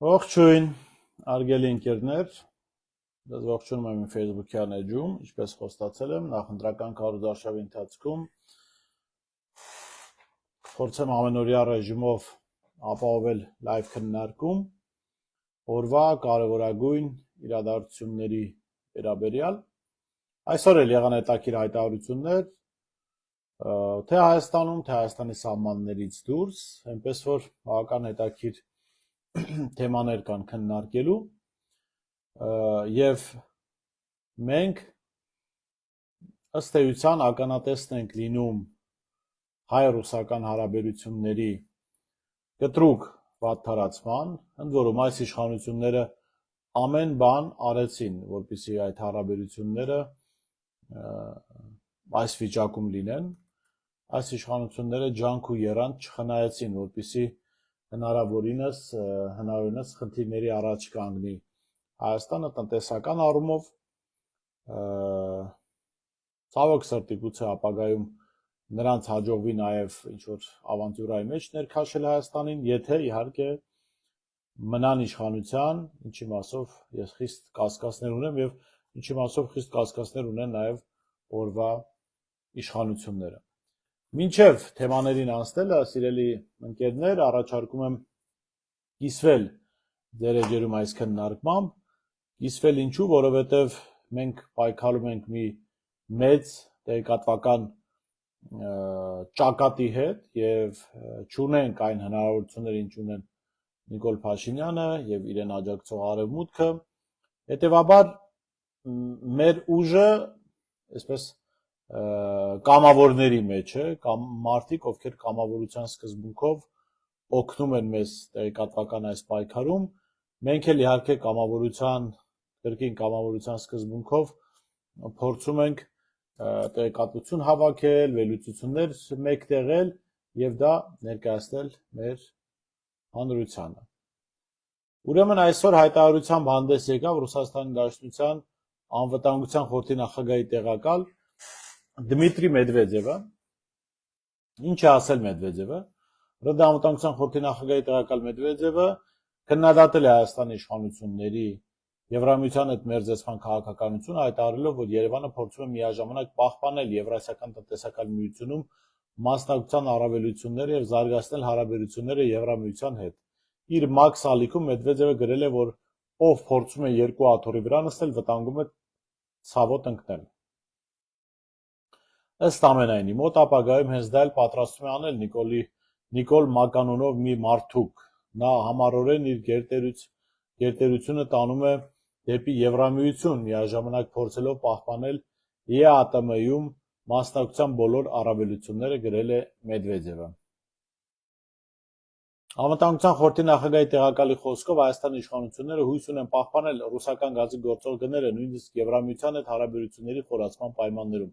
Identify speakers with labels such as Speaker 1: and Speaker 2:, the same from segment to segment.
Speaker 1: Ողջույն, արգելի ընկերներ, ձեզ ողջունում եմ իմ Facebook-յան էջում, ինչպես խոստացել եմ, նախընտրական քարոզարշավի ընթացքում փորձեմ ամենօրյա ռեժիմով ապահովել լայվ քննարկում օրվա կարևորագույն իրադարձությունների վերաբերյալ։ Այսօր էլ եղան հետաքրքիր հայտարարություններ, թե Հայաստանում, թե Հայաստանի սահմաններից դուրս, այնպես որ բավական հետաքրքիր թեմաներ կան քննարկելու եւ մենք ըստ էության ականատեսն ենք լինում հայ-ռուսական հարաբերությունների կտրուկ վատթարացման, ընդ որում այս իշխանությունները ամեն բան արեցին, որպեսզի այդ հարաբերությունները այս վիճակում լինեն, այս իշխանությունները ջանք ու եռանդ չխնայեցին, որպեսզի հնարավորինս խնդիրների առաջ կանգնի Հայաստանը տնտեսական առումով, ցավոք սրտի գուցե ապագայում նրանց հաջողվի նաև ինչ-որ ավանտյուրայի մեջ ներքաշել Հայաստանին, եթե իհարկե մնան իշխանության, ինչի մասով ես խիստ կասկածներ ունեմ եւ ինչի մասով խիստ կասկածներ ունեն նաև օրվա իշխանությունները։ Մինչև թեմաներին անցնելը, սիրելի ընկերներ, առաջարկում եմ կիսվել ձեր էջերում այս քննարկմամբ, կիսվել ինչու, որովհետև մենք պայքարում ենք մի մեծ տեղեկատվական ճակատի հետ եւ չունենք այն հնարավորությունները, ինչ ունեն Նիկոլ Փաշինյանը եւ իրեն աջակցող Արևմուտքը, հետեւաբար մեր ուժը, այսպես կամավորների մեջ է, կամ մարդիկ, ովքեր կամավորության սկզբունքով օգնում են մեզ տեղեկատվական այս պայքարում, մենք էլ իհարկե կրկին կամավորության սկզբունքով փորձում ենք տեղեկատվություն հավաքել, վերլուծություններ մեկտեղել եւ դա ներկայացնել մեր հանրությանը։ Ուրեմն այսօր հայտարարությամբ հանդես եկավ Ռուսաստանի Դաշնության անվտանգության խորհրդի նախագահի տեղակալ Դմիտրի Մեդվեդևը, ինչ է ասել Մեդվեդևը, ՌԴ անվտանգության խորհրդի նախագահի տեղակալ Մեդվեդևը քննադատել է Հայաստանի իշխանությունների Եվրամիության հետ մերձեցման քաղաքականությունը, հայտարարելով, որ Երևանը փորձում է միաժամանակ պահպանել Եվրասիական տնտեսական միությունում մասնակցության առավելությունները եւ զարգացնել հարաբերությունները Եվրամիության հետ։ Իր Մաքս ալիքում Մեդվեդևը գրել է, որ ով փորձում է երկու աթոռի վրա նստել, վտանգում է ցավոտ ընկնել։ Ըստ ամենայնի, մոտ ապագայում հենց դա էլ պատրաստվում է անել Նիկոլ Մականունով մի մարդուկ, նա համառորեն իր գերտերությունը տանում է դեպի Եվրամիություն, միաժամանակ փորձելով պահպանել ԵԱՏՄ-ում մասնակցության բոլոր առավելությունները, գրել է Մեդվեդևը։ Անվտանգության խորհրդի նախագահի տեղակալի խոսքով Հայաստանի իշխանությունները հույս ունեն պահպանել ռուսական գազի գործող գները նույնիսկ Եվրամիության հետ հարաբերությունների խորացման պայմաններում։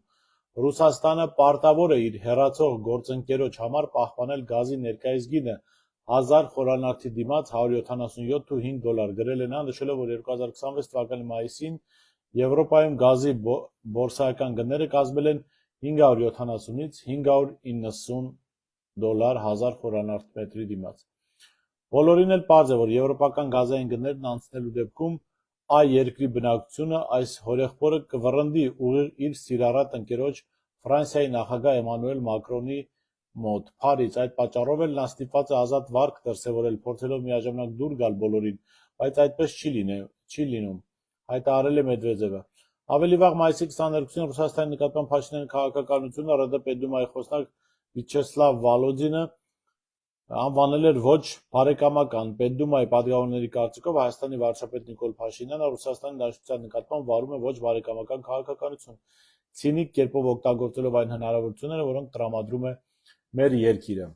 Speaker 1: Ռուսաստանը պարտավոր է իր հեռացող գործընկերոջ համար պահպանել գազի ներկայիս գինը 1000 խորանարդի դիմաց $177.5, գրել է նա, նշելով, որ 2026 թվականի մայիսին Եվրոպայում գազի բորսայական գները կազմել են $570-ից $590 1000 խորանարդ մետրի դիմաց։ Բոլորին էլ պարզ է, որ եվրոպական գազային գներն անցնելու դեպքում այ երկրի բնակչությունը այս հորեղբորը կվռնդի ուղիղ իր սիրառատ ընկերոջ Ֆրանսիայի նախագահ Էմանուել Մակրոնի մոտ Փարիզ, այդ պատճառով էլ նա ստիպված է ազատ վարկ դրսևորել, փորձելով միաժամանակ դուր գալ բոլորին, բայց այդպես չի լինում, հայտարարել է Մեդվեդևը։ Ավելի վաղ մայիսի 22-ին Ռուսաստանի նկատմամբ Փաշինյանի քաղաքականությունը ՌԴ Պետդումայի խոսնակ Վիաչեսլավ Վոլոդինը անվանել էր ոչ բարեկամական։ Պետդումայի պատգամավորների կարծիքով Հայաստանի վարչապետ Նիկոլ Փաշինյանը Ռուսաստանի Դաշնության նկատմամբ վարում է ոչ բարեկամական քաղաքականություն, ցինիկ կերպով օգտագործելով այն հնարավորությունները, որոնք տրամադրում է մեր երկիրը։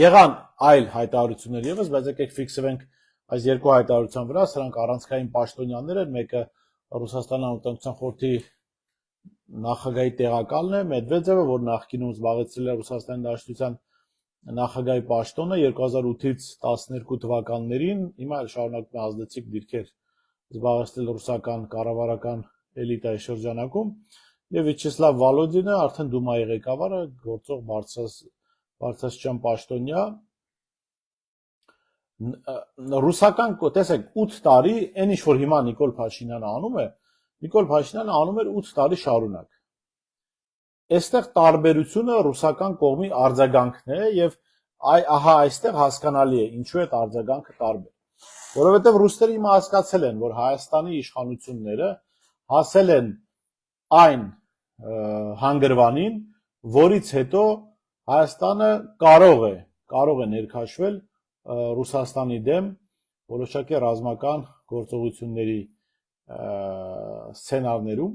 Speaker 1: Եղան այլ հայտարարություններ եւս, բայց եկեք ֆիքսվենք այս երկու հայտարարության վրա, սրանք առանցքային պաշտոնյաներ են, մեկը Ռուսաստանի անվտանգության խորհրդի նախագահի տեղակալն է Մեդվեդևը, որ նախկինում զբաղեցրել է Ռուսաստանի Դաշնության նախագահի պաշտոնը 2008-ից 12 թվականներին, հիմա էլ շարունակում է ազդեցիկ դիրքեր զբաղեցնել ռուսական կառավարական էլիտայի շրջանակում, եւ Վիաչեսլավ Վոլոդինը արդեն Դումայի ղեկավարը, գործող բարձրաստիճան պաշտոնյա, ռուսական, տեսեք, 8 տարի, այն ինչ որ հիմա Նիկոլ Փաշինյանը անում է, Նիկոլ Փաշինյանը անում էր 8 տարի շարունակ։ Այստեղ տարբերությունը ռուսական կողմի արձագանքն է եւ ահա այստեղ հասկանալի է ինչու է արձագանքը տարբեր։ Որովհետեւ ռուսները հիմա հասկացել են, որ Հայաստանի իշխանությունները հասել են այն հանգրվանին, որից հետո Հայաստանը կարող է ներքաշվել Ռուսաստանի դեմ որոշակի ռազմական գործողությունների սցենարներում,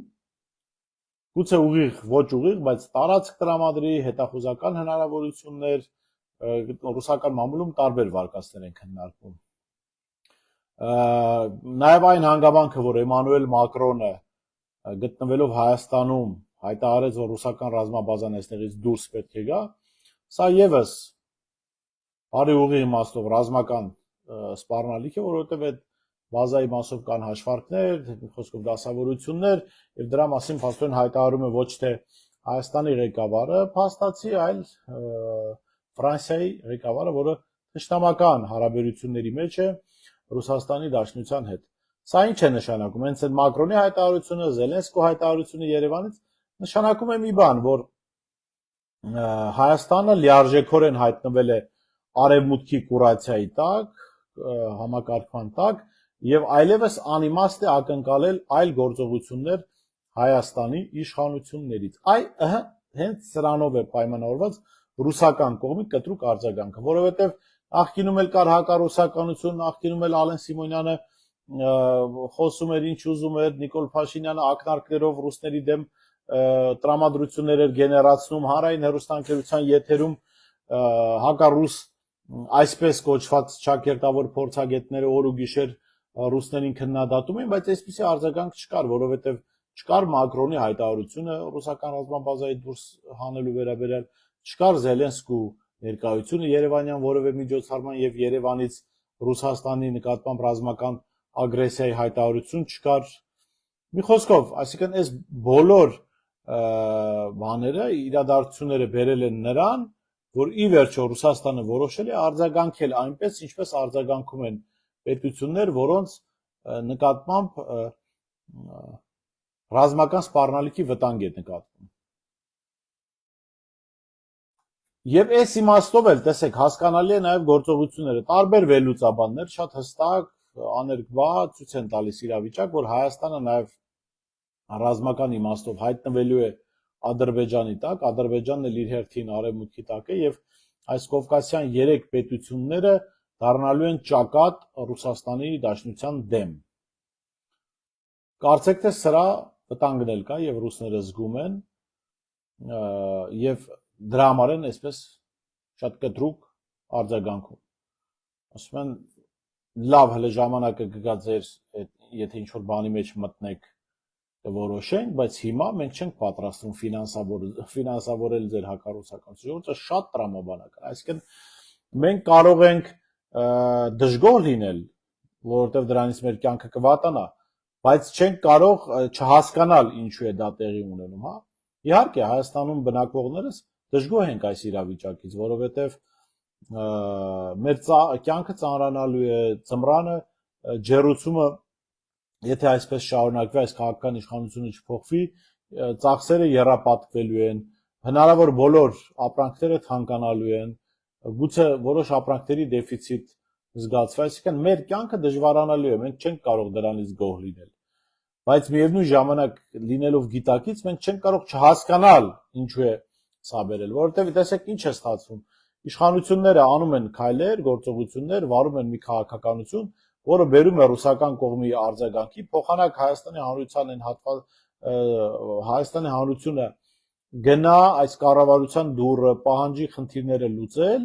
Speaker 1: գուցե ուղիղ, ոչ ուղիղ, բայց տարածք տրամադրի, հետախուզական հնարավորություններ, ռուսական մամուլում տարբեր վարկածներ են քննարկվում։ Նաև այն հանգամանքը, որ Էմանուել Մակրոնը գտնվելով Հայաստանում հայտարարեց, որ ռուսական ռազմաբազան այստեղից դուրս պետք է գա, սա եւս բարի ուղի իմաստով ռազմական սպառնալիք է, որովհետեւ այդ բազայի մասով կան հաշվարկներ, խոսքով դասավորություններ, եւ դրա մասին փաստորեն հայտարարում է ոչ թե Հայաստանի ղեկավարը փաստացի, այլ Ֆրանսիայի ղեկավարը, որը թշնամական հարաբերությունների մեջ է Ռուսաստանի Դաշնության հետ։ Սա ինչ է նշանակում։ Հենց այդ Մակրոնի հայտարարությունը, Զելենսկու հայտարարությունը Երևանից նշանակում է մի բան, որ Հայաստանը լիարժեքորեն հայտնվել է արևմուտքի կուրացիայի տակ, համակարգման տակ, եւ այլևս անիմաստ է ակնկալել այլ գործողություններ Հայաստանի իշխանություններից։ Հենց սրանով է պայմանավորված ռուսական կողմի կտրուկ արձագանքը, որովհետեւ նախկինում էլ կար հակառուսականություն, նախկինում էլ Ալեն Սիմոնյանը խոսում էր ինչ ուզում էր, Նիկոլ Փաշինյանը ակնարկներով ռուսների դեմ տրամադրություններ էր գեներացնում հանրային հեռուստաընկերության եթերում հակառուս այսպես կոչված ճակերտավոր փորձագետները օր ու գիշեր ռուսներին քննադատում էին, բայց այսպիսի արձագանք չկար, որովհետև չկար Մակրոնի հայտարարությունը ռուսական ռազմաբազայի դուրս հանելու վերաբերյալ, չկար Զելենսկու ներկայությունը Երևանյան որևէ միջոցառման եւ Երևանից Ռուսաստանի նկատմամբ ռազմական ագրեսիայի հայտարարություն չկար։ Մի խոսքով, այսինքն այս բոլոր բաները իրադարձությունները բերել են նրան, որ ի վերջո Ռուսաստանը որոշել է արձագանքել այնպես, ինչպես արձագանքում են պետություններ, որոնց նկատմամբ ռազմական սպառնալիքի վտանգ է նկատվում։ Եվ այս իմաստով էլ, տեսեք, հասկանալի է նաև գործողությունները, տարբեր վերլուծաբաններ շատ հստակ, աներկբա ցույց են տալիս իրավիճակ, որ Հայաստանը նաև ռազմական իմաստով հայտնվելու է Ադրբեջանի տակ, Ադրբեջանն էլ իր հերթին արևմուտքի տակ է եւ այս կովկասյան 3 պետությունները դառնալու են ճակատ Ռուսաստանի Դաշնության դեմ։ Կարծեք թե սրա վտանգն էլ կա եւ ռուսները զգում են եւ դրա համար են այսպես շատ կտրուկ արձագանքում։ Ասում են լավ հələ ժամանակը կգա ձեր եթե ինչ որ բանի մեջ մտնեք որոշենք, բայց հիմա մենք չենք պատրաստվում ֆինանսավորել ձեր հակառուսականությունը, որը շատ տրամաբանական։ Այսինքն մենք կարող ենք դժգոհ լինել, որովհետև դրանից մեր կյանքը կվատանա, բայց չենք կարող չհասկանալ ինչու է դա տեղի ունենում, հա։ Իհարկե, Հայաստանում բնակվողներս դժգոհ ենք այս իրավիճակից, որովհետև մեր կյանքը ծանրանալու է, ծմրանը, ջեռուցումը եթե այսպես շարունակվի, այս քաղաքական իշխանությունը չփոխվի, ծախսերը եռապատկվելու են, հնարավոր բոլոր ապրանքները թանկանալու են, գուցե որոշ ապրանքների դեֆիցիտ զգացվի, այսինքն մեր կյանքը դժվարանալու է, մենք չենք կարող դրանից գոհ լինել։ Բայց միևնույն ժամանակ լինելով գիտակից, մենք չենք կարող չհասկանալ ինչու է սա բերել, որովհետև տեսեք ինչ է ստացվում։ Իշխանությունները անում են քայլեր, գործողություններ, վարում են մի քաղաքականություն, որը բերում է ռուսական կողմի արձագանքի, փոխանակ Հայաստանի Հանրությունը գնա այս կառավարության դուռը, պահանջի խնդիրները լուծել,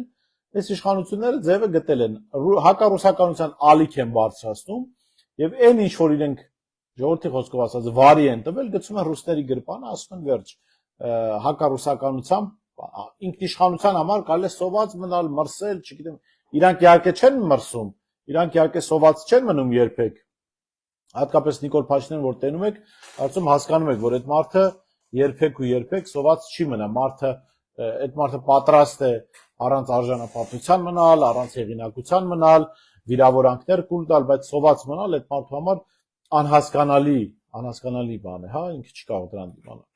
Speaker 1: այս իշխանությունները ձևը գտել են, հակառուսականության ալիք են բարձրացնում եւ այն ինչ որ իրենք ժողովրդի խոսքով ասած վարի են տվել, գցում են ռուսների գրպանը, ասում են վերջ, հակառուսականությամբ ինքնիշխանության համար կարելի է սոված մնալ, մրսել, չգիտեմ, իրանք իհարկե չեն մրսում, իրանք իհարկե սոված չեն մնում երբեք, հատկապես Նիկոլ Փաշինյանը, որ տենում եք, կարծում հասկանում եք, որ այդ մարդը երբեք ու երբեք սոված չի մնա, այդ մարդը պատրաստ է առանց արժանապատվության մնալ, առանց հեղինակության մնալ, վիրավորանքներ կուլ տալ, բայց սոված մնալ այդ մարդու համար անհասկանալի բան է, հա, ինքը չի կարող դրան դիմանալ։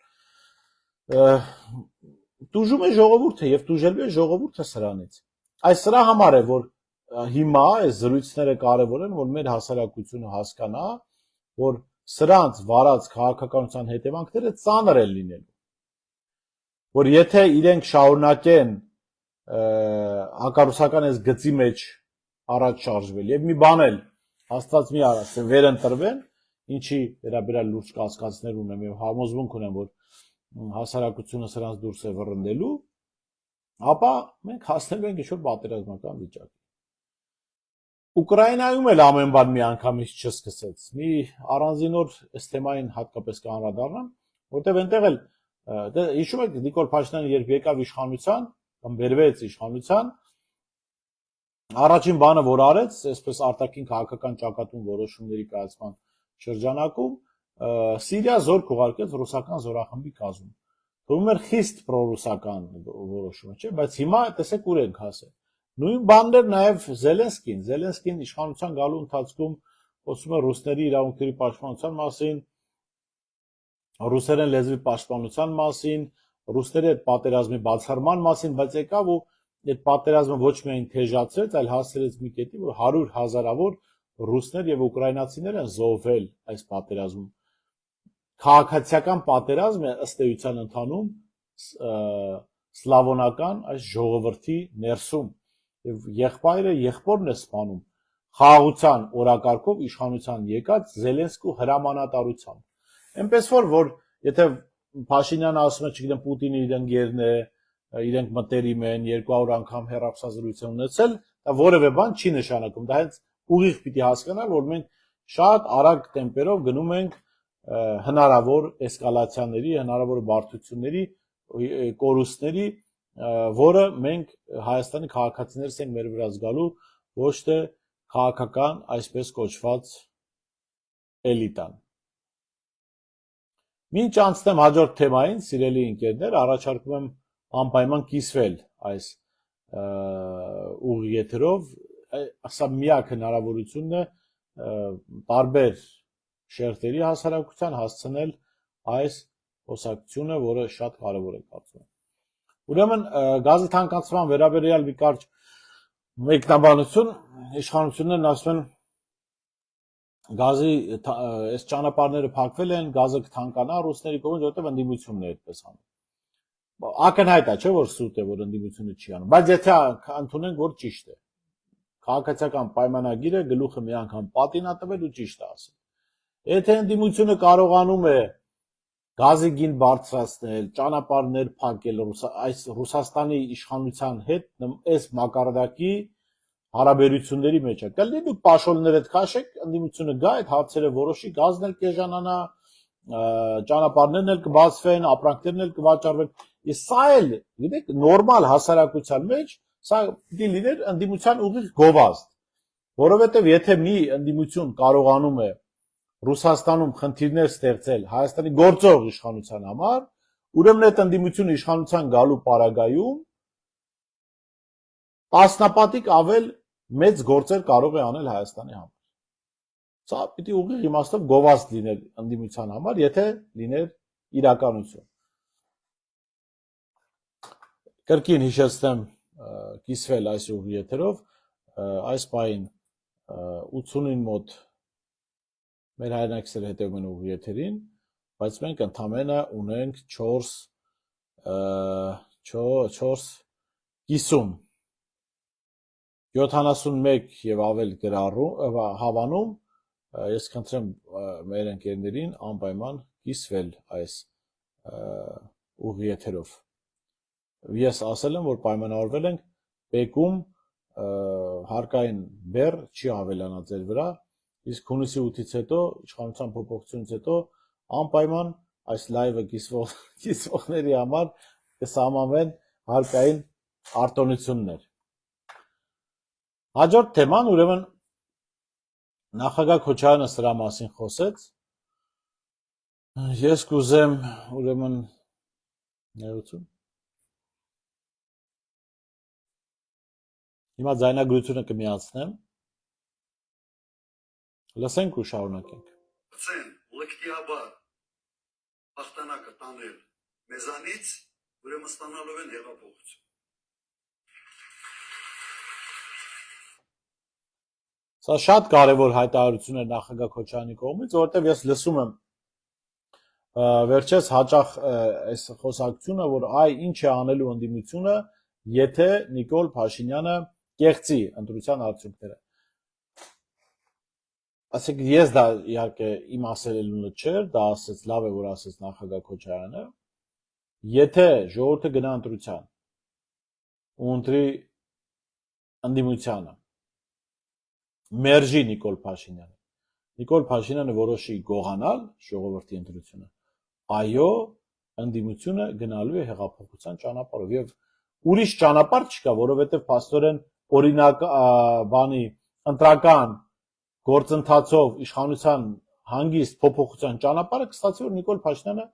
Speaker 1: Տուժում է ժողովուրդը եւ տուժելու է ժողովուրդը սրանից։ Այս սրա համար է, որ հիմա այս զրույցները կարևոր են, որ մեր հասարակությունը հասկանա, որ սրանց վարած քաղաքականության հետևանքները ծանր են լինելու։ Որ եթե իրենք շարունակեն հակառուսական այս գծի մեջ առաջ շարժվել եւ մի բան էլ Աստված մի արած վեր ընտրվեն, ինչի վերաբերյալ լուրջ կասկածներ ունեմ եւ համոզմունք ունեմ, որ հասարակությունը սրանց դուրս է վռնդելու, ապա մենք հասնելու ենք ինչ-որ պատերազմական վիճակի։ Ուկրաինայում էլ ամեն բան մի անգամից չսկսեց։ Մի առանձին օր այս թեմային հատկապես կանրադառնամ, որտեղ այնտեղ էլ հիշում եք Նիկոլ Փաշինյանը երբ եկավ իշխանության, կամ վերվեց իշխանության, առաջին բանը որ արեց, այսպես արտաքին քաղաքական ճակատում որոշումների կայացման շրջանակում Սիրիա զորք ուղարկեց ռուսական զորախմբի կազմում։ Թվում էր խիստ պրոռուսական որոշում է, չէ՞, բայց հիմա տեսեք ուր ենք հասել։ Նույն բանն էր նաև Զելենսկին իշխանության գալու ընթացքում խոսում է ռուսների իրավունքների պաշտպանության մասին, ռուսերեն լեզվի պաշտպանության մասին, ռուսների այդ պատերազմի բացառման մասին, բայց եկավ ու այդ պատերազմը ոչ միայն թեժացրեց, այլ հասցրեց մի կետի, որ 100,000-ավոր ռուսներ եւ ուկրաինացիներ են զոհվել այս պատերազմում։ Քաղաքացիական պատերազմ է ըստ էության ընթանում սլավոնական այս ժողովրդի ներսում եւ եղբայրը եղբորն է սպանում խաղաղության օրակարգով իշխանության եկած Զելենսկու հրամանատարությամբ։ Այնպես որ եթե Փաշինյանը ասում է, չգիտեմ, Պուտինը իր ընկերն է, իրենք մտերիմ են, 200 անգամ հեռախոսազրույց են ունեցել, դա որևէ բան չի նշանակում։ Դա հենց ուղիղ պիտի հասկանալ, որ մենք շատ արագ տեմպերով գնում ենք հնարավոր էսկալացիաների, հնարավոր բարդությունների, կորուստների, որը մենք Հայաստանի քաղաքացիներս ենք մեր վրա զգալու, ոչ թե քաղաքական այսպես կոչված էլիտան։ Մինչ անցնեմ հաջորդ թեմային, սիրելի ընկերներ, առաջարկում եմ անպայման կիսվել այս ուղիղ եթերով, սա միակ հնարավորությունն է տարբեր շերտերի հասարակության հասցնել այս խոսակցությունը, որը շատ կարևոր է կարծում եմ։ Ուրեմն գազի թանկացման վերաբերյալ մի կարճ մեկնաբանություն, իշխանություններն ասում են գազի այս ճանապարհները փակվել են, գազը կթանկանա ռուսների կողմից, որտեղ ընդդիմությունն է այդպես անում։ Ակնհայտ է, չէ՞ որ սուտ է, որ ընդդիմությունը չի անում, բայց եթե ընդունենք, որ ճիշտ է, քաղաքացիական պայմանագիրը գլուխը մի անգամ պատին է տվել ու ճիշտ է ասել։ Եթե ընդդիմությունը կարողանում է գազի գին բարձրացնել, ճանապարհներ փակել այս Ռուսաստանի իշխանության հետ, այս մակարդակի հարաբերությունների մեջ է։ Կլինի դուք պաշոլներդ քաշեք, ընդդիմությունը գա, այդ հարցերը որոշի, գազն էլ կեժանանա, ճանապարհներն էլ կբացվեն, ապրանքներն էլ կվաճառվեն։ Իսկ սա էլ, գիտեք, նորմալ հասարակության մեջ սա պիտի լիներ ընդդիմության ուղիղ գովազդ, որովհետև եթե մի ընդդիմություն կարողանում է Ռուսաստանում խնդիրներ ստեղծել Հայաստանի գործող իշխանության համար, ուրեմն այդ ընդդիմությունը իշխանության գալու պարագայում տասնապատիկ ավել մեծ գործեր կարող է անել Հայաստանի համար։ Սա պիտի ուղիղ իմաստով գովազդ լիներ ընդդիմության համար, եթե լիներ իրականություն։ Կրկին հիշեցնեմ կիսվել այս ուղիղ եթերով, այս պահին 89 մոտ մեր հայրենակիցները հետևում են ուղիղ եթերին, բայց մենք ընդամենը ունենք 71 եւ ավել հավանում, ես խնդրեմ մեր ընկերներին անպայման կիսվել այս ուղիղ եթերով։ Ես ասել եմ, որ պայմանավորվել ենք Պեկում հարկային բեռ չի ավելանա ձեր վրա, իսկ հունիսի 8-ից հետո, իշխանության փոփոխությունից հետո անպայման այս լայվը կիսվողների համար կսահմանվեն հարկային արտոնություններ։ Հաջորդ թեման, ուրեմն նախագահ Քոչարյանը սրա մասին խոսեց։ Ես կուզեմ, ուրեմն ներողություն։ Հիմա ձայնագրությունը կմիացնեմ։ Լսենք ու շարունակենք։
Speaker 2: Ցեն լկտիաբար հաղթանակը տանել մեզանից, ուրեմն ստանալով են հեղափոխություն։
Speaker 1: Սա շատ կարևոր հայտարարություն է նախագահ Քոչարյանի կողմից, որովհետև ես լսում եմ վերջերս հաճախ այս խոսակցությունը, որ այ ինչ է անելու ընդդիմությունը, եթե Նիկոլ Փաշինյանը կեղծի ընտրության արդյունքները։ Ասեք, ես դա իհարկե իմ ասելելունը չէր, դա ասեց, լավ է, որ ասեց նախագահ Քոչարյանը, եթե ժողովուրդը գնա ընտրության ու ընտրի ընդդիմությանը, մերժի Նիկոլ Փաշինյանը, Նիկոլ Փաշինյանը որոշի գողանալ ժողովրդի ընտրությունը, այո, ընդդիմությունը գնալու է հեղափոխության ճանապարհով եւ ուրիշ ճանապարհ չկա, որովհետեւ փաստորեն օրինակ բանի ընտրական գործընթացով իշխանության հանգիստ փոփոխության ճանապարհը կստացի, որ Նիկոլ Փաշինյանը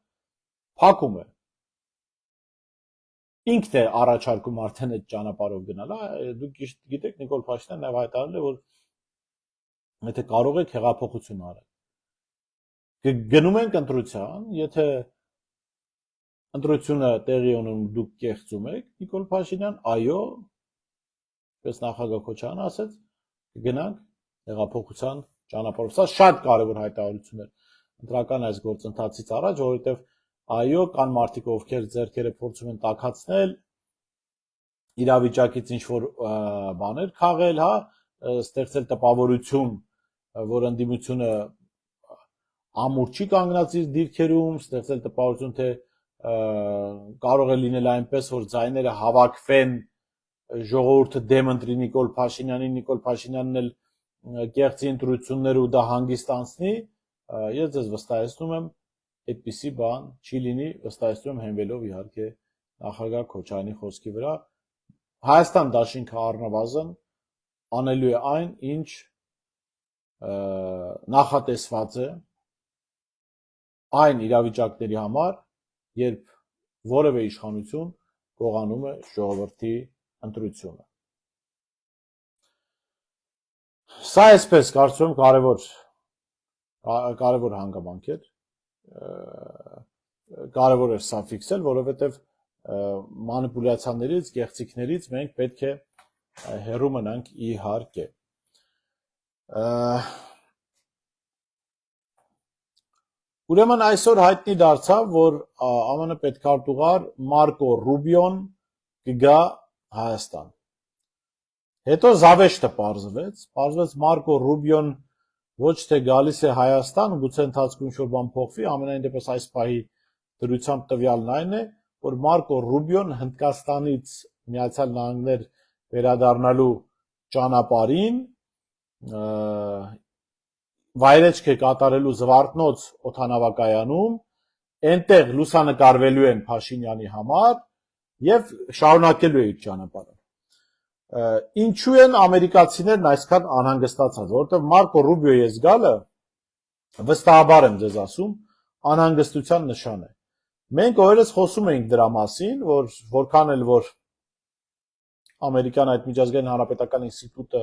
Speaker 1: փակում է։ Ինքն է առաջարկում արդեն այդ ճանապարհով գնալ, դուք գիտեք Նիկոլ Փաշինյանը նաև հայտարարել է, որ եթե կարող եք հեղափոխություն արել։ Գնում ենք ընտրության, եթե ընտրությունը տեղի ունենում դուք կեղծում եք, Նիկոլ Փաշինյան, այո, պես նախագահ Քոչարյանը ասեց, գնանք հեղափոխության ճանապարհով։ Սա շատ կարևոր հայտարարություն է ընտրական այս գործընթացից առաջ, որովհետև այո, կան մարդիկ, ովքեր ձեռքերը փորձում են տաքացնել, իրավիճակից ինչ-որ բաներ քաղել, հա, ստեղծել տպավորություն, որ ընդդիմությունը ամուր չի կանգնած իր դիրքերում, ստեղծել տպավորություն, թե կարող է լինել այնպես, որ ձայները հավաքվեն, ժողովուրդը դեմ ընտրի Նիկոլ Փաշինյանին, Նիկոլ Փաշինյանն էլ կեղծի ընտրություններ ու դա հանգստանցնի, ես ձեզ վստահեցնում եմ, այդպիսի բան չի լինի, վստահեցնում եմ հենվելով իհարկե նախագահ Քոչարյանի խոսքի վրա։ Հայաստան դաշինքը առնվազն անելու է այն, ինչ նախատեսված է այն իրավիճակների համար, երբ որևէ իշխանություն գողանում է ժողովրդի ընտրությունը։ Սա այսպես կարծում եմ կարևոր հանգամանք էր, կարևոր էր սա ֆիքսել, որովհետև մանիպուլյացիաներից, կեղծիքներից մենք պետք է հեռու մնանք իհարկե։ Ուրեմն այսօր հայտնի դարձավ, որ ԱՄՆ պետքարտուղար Մարկո Ռուբիոն կգա Հայաստան։ Հետո զավեշտը պարզվեց Մարկո Ռուբիոն ոչ թե գալիս է Հայաստան, գուցե ընթացքում ինչ-որ բան փոխվի, ամենայն դեպս այս պահի դրությամբ տվյալն այն է, որ Մարկո Ռուբիոն Հնդկաստանից Միացյալ Նահանգներ վերադառնալու ճանապարհին վայրեջք է կատարելու Զվարթնոց օդանավակայանում, այնտեղ լուսանկարվելու են Փաշինյանի համար եւ շարունակելու է իր ճանապարհը։ Ինչու են ամերիկացիներն այսքան անհանգստացած, որովհետեւ Մարկո Ռուբիոյի ես գալը վստահաբար եմ ձեզ ասում, անհանգստության նշան է։ Մենք օրերս խոսում էինք դրա մասին, որ որքան էլ որ ամերիկյան այդ միջազգային հանրապետական ինստիտուտը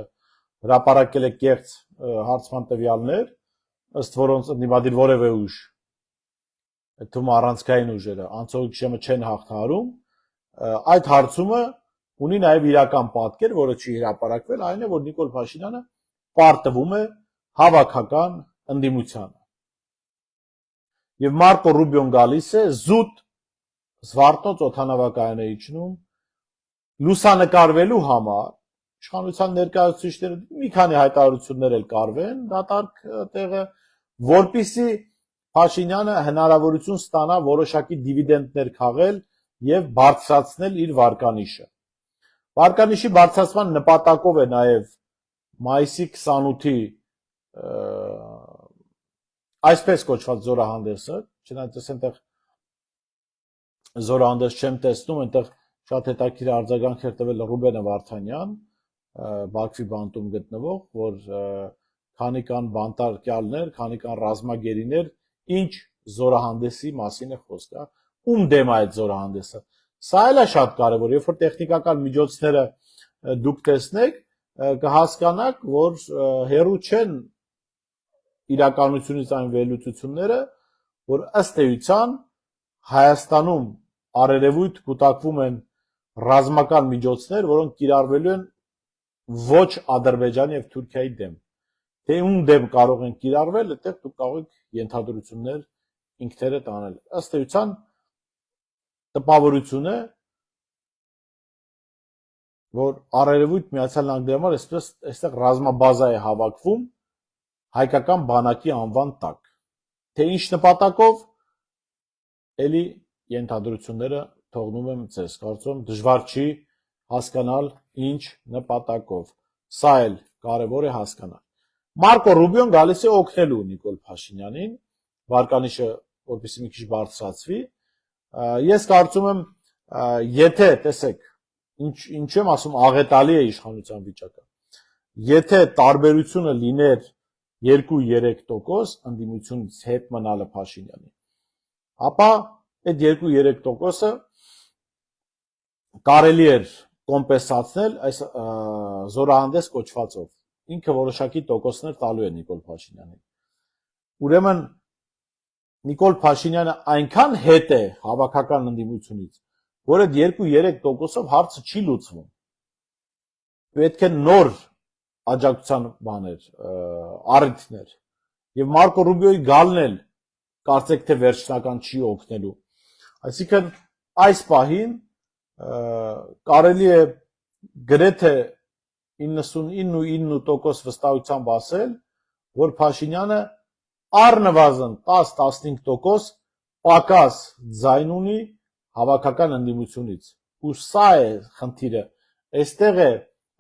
Speaker 1: հրապարակել է կեղծ հարցման տվյալներ, ըստ որոնց ընդդիմադիր որևէ ուժ, այդ թվում առանցքային ուժերը անցողիկշեմը չեն հաղթահարում, այդ հարցումը ունի նաև իրական պատկեր, որը չի հրապարակվել, այն է, որ Նիկոլ Փաշինյանը պարտվում է հավաքական ընդդիմությանը։ Եվ Մարկո Ռուբիոն գալիս է զուտ Զվարթնոց օդանավակայան է իջնում լուսանկարվելու համար, իշխանության ներկայացուցիչները մի քանի հայտարարություններ էլ կարվեն դատարկ տեղը, որպիսի Փաշինյանը հնարավորություն ստանա որոշակի դիվիդենդներ քաղել եւ բարձրացնել իր վարկանիշը։ Վարկանիշի բարձրացման նպատակով է նաեւ մայիսի 28-ի այսպես կոչված զորահանդեսը, չնայած ես այնտեղ զորահանդես չեմ տեսնում, այնտեղ շատ հետաքրքիր արձագանք էր տվել Ռուբենը Վարդանյան, Բաքվի բանտում գտնվող, որ քանի կան բանտարկյալներ, քանի կան ռազմագերիներ, ինչ զորահանդեսի մասին է խոսքը, ում դեմ է այդ զորահանդեսը։ Սա էլ է շատ կարևոր, երբ որ տեխնիկական միջոցները դուք տեսնեք, կհասկանաք, որ հերու չեն իրականությունից այն վերլուծությունները, որ ըստ էության Հայաստանում արերևույթ կուտակվում են ռազմական միջոցներ, որոնք կիրառվելու են ոչ Ադրբեջանի եւ Թուրքիայի դեմ։ Թե ում դեմ կարող են կիրառվել, այդտեղ դուք կարող եք ենթադրություններ ինքներդ անել։ Ըստ էության տպավորություն է, որ Արևելույթ Միացյալ Նահանգների համար այստեղ ռազմաբազա է հավաքվում հայկական բանակի անվան տակ։ Թե ինչ նպատակով, էլի ենթադրությունները թողնում եմ ձեզ, կարծում եմ դժվար չի հասկանալ ինչ նպատակով։ Սա էլ կարևոր է հասկանալ։ Մարկո Ռուբիոն գալիս է օգնելու Նիկոլ Փաշինյանին, վարկանիշը որպեսզի մի քիչ բարձրացվի։ Ես կարծում եմ, եթե տեսեք, ինչ եմ ասում, աղետալի է իշխանության վիճակը։ Եթե տարբերությունը լիներ 2-3% ընդդիմությունից հետ մնալը Փաշինյանի, ապա այդ 2-3%-ը կարելի էր կոմպենսացնել այս զորահանդես կոչվածով։ Ինքը որոշակի տոկոսներ տալու է Նիկոլ Փաշինյանին։ Ուրեմն Նիկոլ Փաշինյանը այնքան հետ է հավաքական ընդդիմությունից, որ այդ 2-3%-ով հարցը չի լուծվում։ Պետք է նոր աջակցության բաներ, առիթներ։ Եվ Մարկո Ռուբիոյի գալն էլ կարծեք թե վերջնական չի օգնելու։ Այսինքն այս պահին կարելի է գրեթե 99.9% վստահությամբ ասել, որ Փաշինյանը առնվազն 10-15% պակաս ձայն ունի հավաքական ընդդիմությունից։ Ու սա է խնդիրը, այստեղ է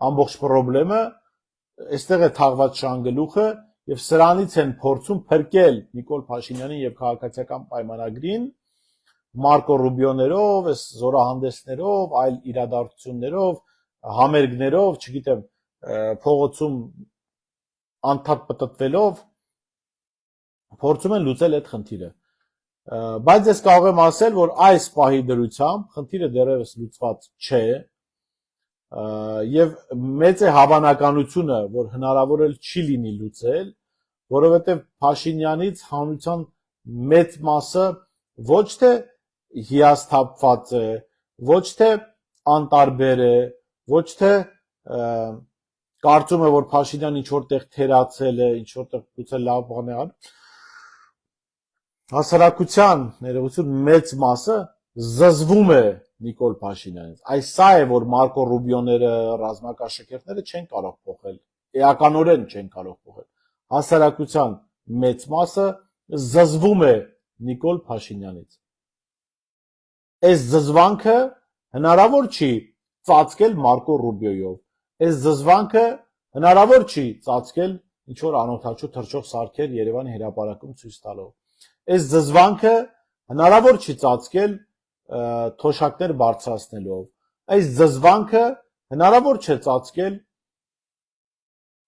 Speaker 1: ամբողջ խնդրը, այստեղ է թաղված շանգլուխը եւ սրանից են փորձում փրկել Նիկոլ Փաշինյանին եւ քաղաքացիական պայմանագրին Մարկո Ռուբիոներով, այս զորահանդեսներով, այլ իրադարձություններով, համերգներով, չգիտեմ, փողոցում անդադ պտտվելով փորձում են լուծել այդ խնդիրը։ Բայց ես կարող եմ ասել, որ այս պահի դրությամբ խնդիրը դեռևս լուծված չէ եւ մեծ է հավանականությունը, որ հնարավոր էլ չի լինի լուծել, որովհետեւ Փաշինյանից հանրության մեծ մասը ոչ թե հիասթափված է, ոչ թե անտարբեր է, ոչ թե կարծում է, որ Փաշինյանը ինչ որտեղ թերացել է, ինչ որտեղ գուցե լավ բան է անում։ Հասարակության ներողություն մեծ մասը զզվում է Նիկոլ Փաշինյանից։ Այս սա է, որ Մարկո Ռուբիոները, ռազմակաշքերտները չեն կարող փոխել, էականորեն չեն կարող փոխել։ Հասարակության մեծ մասը զզվում է Նիկոլ Փաշինյանից։ Այս զզվանքը հնարավոր չի ծածկել Մարկո Ռուբիոյով։ Այս զզվանքը հնարավոր չի ծածկել ինչ որ անօթաչու թռչող սարքեր Երևանի հրապարակում ցույց տալով։ Այս զզվանքը հնարավոր չի ծածկել թոշակներ բարձրացնելով։ Այս զզվանքը հնարավոր չէ ծածկել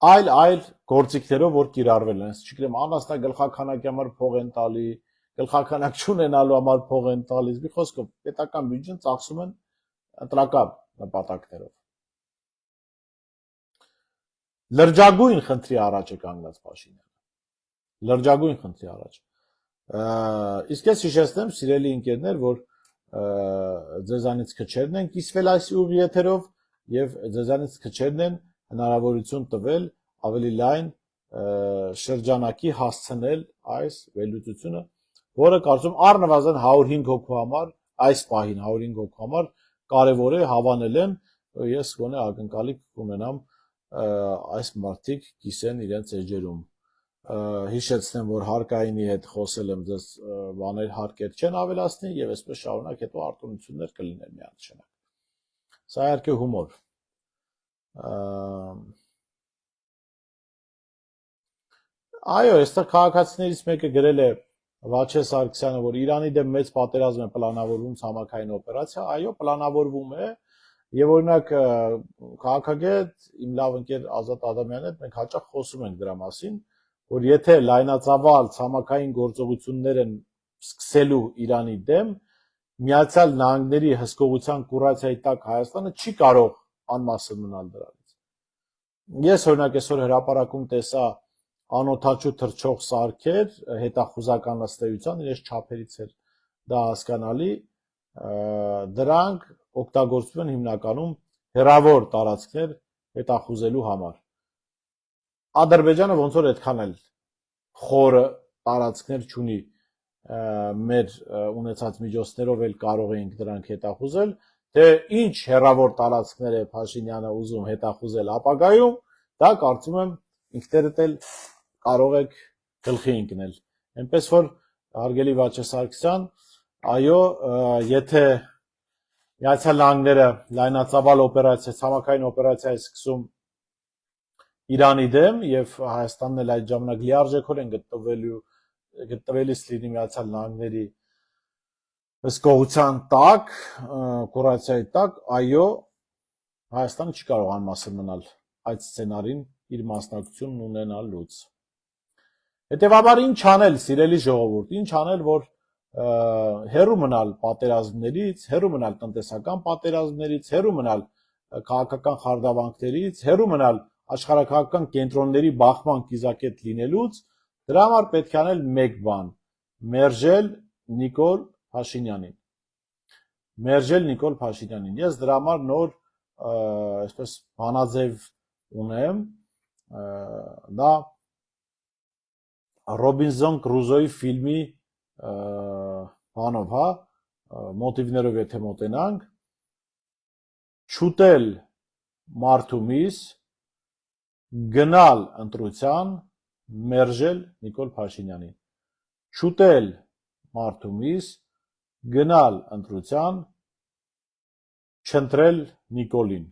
Speaker 1: այլ գործիքներով, որ կիրառվել են։ Չգիտեմ, անասնագլխականակի համար փող են տալի, գլխականակ չունենալու համար փող են տալիս։ Մի խոսքով, պետական բյուջեն ծախսում են ընտրական նպատակներով։ Լրջագույն խնդրի առաջ է կանգնած Փաշինյանը։ Լրջագույն խնդրի առաջ։ Իսկ ես հիշեցնեմ, սիրելի ընկերներ, որ ձեզանից քչերն են կիսվել այս ուղի եթերով եւ ձեզանից քչերն են հնարավորություն տվել ավելի լայն շրջանակի հասցնել այս վերլուծությունը, որը կարծում առնվազն 105 հոգու համար, այս պահին 105 հոգու համար կարևոր է հավանել են, ես գոնե ակնկալի կունենամ այս մարդիկ կիսեն իրենց էջերում։ Հիշեցնեմ, որ հարկայինի հետ խոսել եմ, ձեզ բաներ հարկեր չեն ավելացնի եւ այսպես շարունակ հետո արտոնություններ կլինեն միանշանակ։ Սա իհարկե հումոր։ Այո, այստեղ քաղաքացիներից մեկը գրել է Վաչե Սարգսյանը, որ Իրանի դեմ մեծ պատերազմ է պլանավորվում ցամաքային օպերացիա, այո, պլանավորվում է եւ օրինակ քաղաքագետ իմ լավ ընկեր Ազատ Ադամյանը հետ մենք հաճախ խոսում ենք դրա մասին, որ եթե լայնածավալ ցամաքային գործողություններ են սկսելու Իրանի դեմ, Միացյալ Նահանգների հսկողության կուրացիայի տակ Հայաստանը չի կարող անմասն մնալ դրանից։ Ես օրինակ այսօր հրապարակում տեսա անօթաչու թռչող սարքեր հետախուզական ըստեյության իրենց չափերից էր դա հասկանալի դրանք օգտագործվում են հիմնականում հեռավոր տարածքներ հետախուզելու համար Ադրբեջանը ոնց որ այդքան էլ խորը տարածքներ չունի մեր ունեցած միջոցներով էլ կարող ենք դրանք հետախուզել թե ինչ հեռավոր տարածքներ է Փաշինյանը ուզում հետախուզել ապագայում դա կարծում եմ ինքներդ էլ կարող եք գլխի ընկնել այնպես որ հարգելի Վաչե Սարգսյան այո եթե Միացյալ Նահանգները լայնածավալ օպերացիա ցամաքային օպերացիա է սկսում Իրանի դեմ եւ Հայաստանն էլ այդ ժամանակ լիարժեքորեն գտնվելիս լինի Միացյալ Նահանգների հսկողության տակ, կուրացիայի տակ, այո, Հայաստանը չի կարող անմասն մնալ այդ սցենարին իր մասնակցությունն ունենալուց։ Հետևաբար ինչ անել, սիրելի ժողովուրդ, ինչ անել, որ հեռու մնալ պատերազմներից, հեռու մնալ տնտեսական պատերազմներից, հեռու մնալ քաղաքական խարդավանքներից, հեռու մնալ աշխարհակաղակական կենտրոնների բախման կիզակետ լինելուց, դրա համար պետք է անել մեկ բան՝ մերժել Նիկոլ Փաշինյանին։ Ես դրա համար նոր այսպես բանաձև ունեմ, դա Ռոբինզոն Կրուզոյի ֆիլմի բանով, հա, մոտիվներով եթե մոտենանք, չուտել մարդու միս, գնալ ընտրության, մերժել Նիկոլ Փաշինյանին։ Չուտել մարդու միս, գնալ ընտրության, չընտրել Նիկոլին։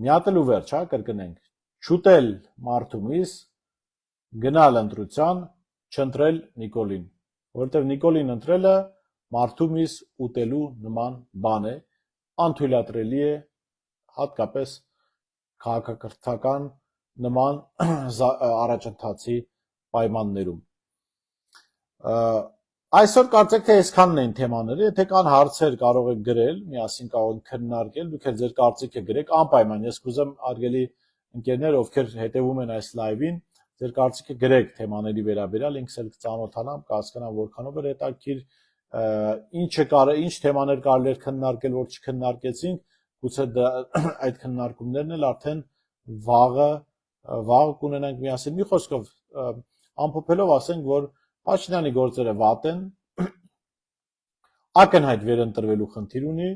Speaker 1: Միատել ու վերջ, հա, կրկնենք։ Չուտել մարդու միս, գնալ ընտրության, չընտրել Նիկոլին, որովհետև Նիկոլին ընտրելը մարդու միս ուտելու նման բան է, անթույլատրելի է հատկապես քաղաքակրթական նման առաջընթացի պայմաններում։ Այսօր կարծեք թե այսքանն են թեմաները, եթե կան հարցեր կարող եք գրել, միասին կարող ենք քննարկել, դուք էլ ձեր կարծիքը գրեք, անպայման, ես կուզեմ արգելի ընկերներ, ովքեր հետևում են այս լայվին, ձեր կարծիքը գրեք թեմաների վերաբերյալ, ինքս էլ կծանոթանամ, կհասկանամ որքանով է հետաքրքիր, ինչ թեմաներ կարելի էր քննարկել, որ չքննարկեցինք, գուցե այդ քննարկումներն էլ արդեն վաղ կունենանք միասին։ Մի խոսքով ամփոփելով ասենք, որ Փաշինյանի գործերը վատ են, ակնհայտ վերընտրվելու խնդիր ունի,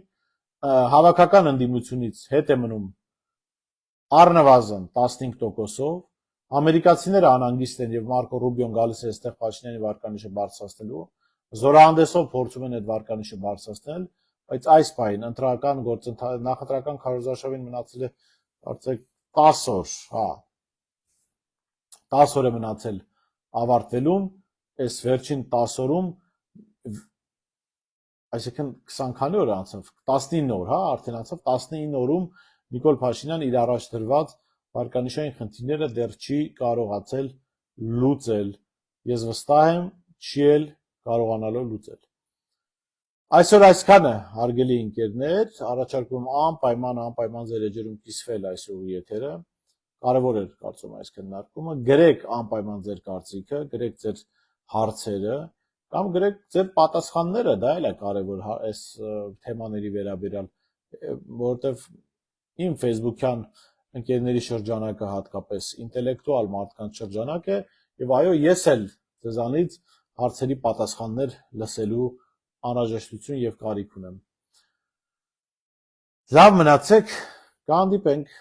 Speaker 1: հավաքական ընդդիմությունից հետ է մնում առնվազն 15%-ով, ամերիկացիները անհանգիստ են եւ Մարկո Ռուբիոն գալիս է այստեղ Փաշինյանի վարկանիշը բարձրացնելու, զորահանդեսով փորձում են այդ վարկանիշը բարձրացնել, բայց այս պահին ընտրական նախընտրական քարոզարշավին մնացել է կարծեք 10 օր, հա 10 օր է մնացել ավարտվելուն, այս վերջին 10 օրում այսինքն 20 քանի օր անցավ 19 օր, հա, արդեն անցավ 19 օրում Նիկոլ Փաշինյան իր առաջ դրված վարկանիշային խնդիրները դեռ չի կարողացել լուծել։ Ես վստահ եմ, չի էլ կարողանալու լուծել։ Այսօր այսքանը, հարգելի ընկերներ, առաջարկում անպայման ձեր էջերում կիսվել այսօրի եթերը։ Կարևոր էր կարծում այս քննարկումը։ Գրեք անպայման ձեր կարծիքը, գրեք ձեր հարցերը կամ գրեք ձեր պատասխանները, դա էլ է կարևոր այս թեմաների վերաբերյալ, որովհետև իմ Facebook-յան ընկերների շրջանակը հատկապես ինտելեկտուալ մարդկանց շրջանակ է, եւ այո, ես էլ ձեզանից հարցերի պատասխաններ լսելու անհրաժեշտություն եւ կարիք ունեմ։ Լավ մնացեք, կհանդիպենք